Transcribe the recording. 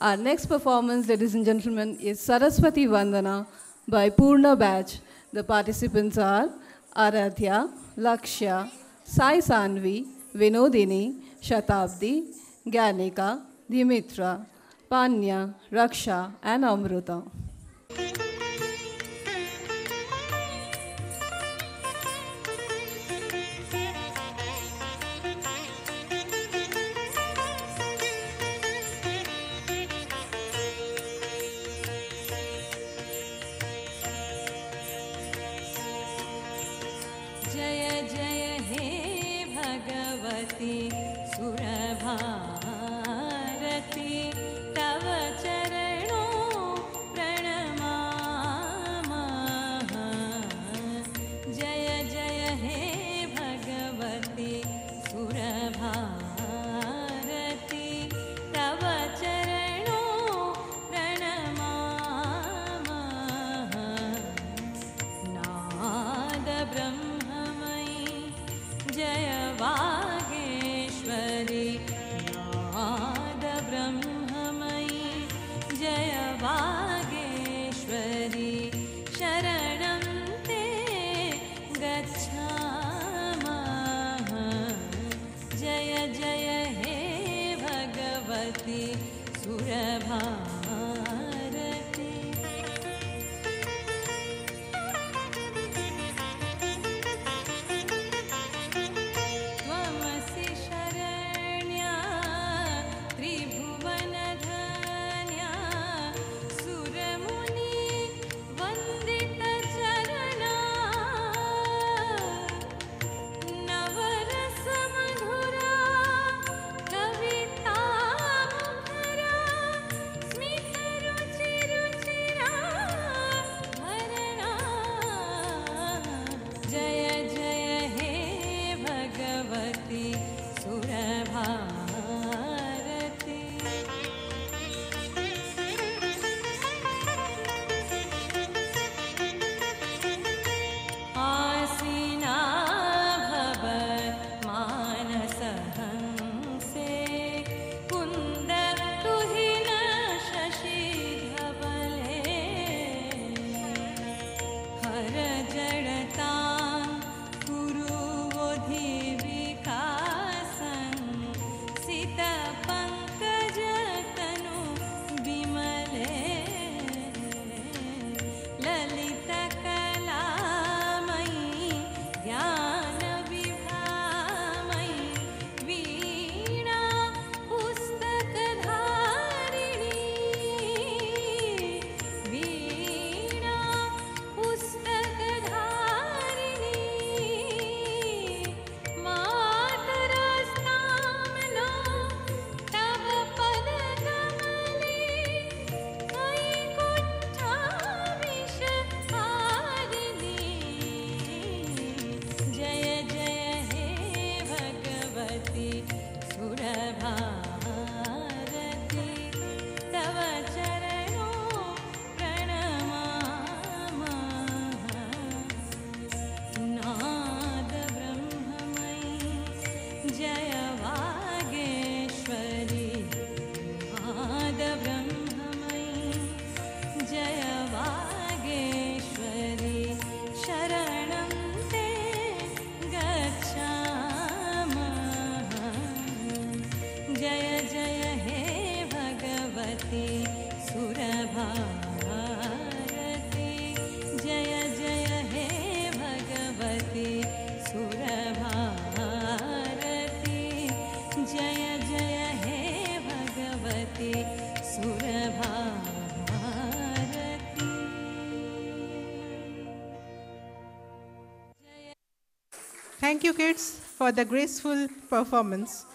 Our next performance, ladies and gentlemen, is Saraswati Vandana by Purna Batch. The participants are Aradhya, Lakshya, Sai Sanvi, Vinodini, Shatabdi, Gyanika, Dimitra, Panya, Raksha, and Amruta. जय जय हे भगवती सुरभारती तव चरणों प्रणमामः। जय जय हे भगवती सुरभारती तव चरणों प्रणमामः। नाद ब्रह्म जय वागेश्वरी नाद ब्रह्ममयी जय वागेश्वरी शरणं ते गच्छामः। जय जय हे Bhagwati सुरभारती। Thank you, kids, for the graceful performance.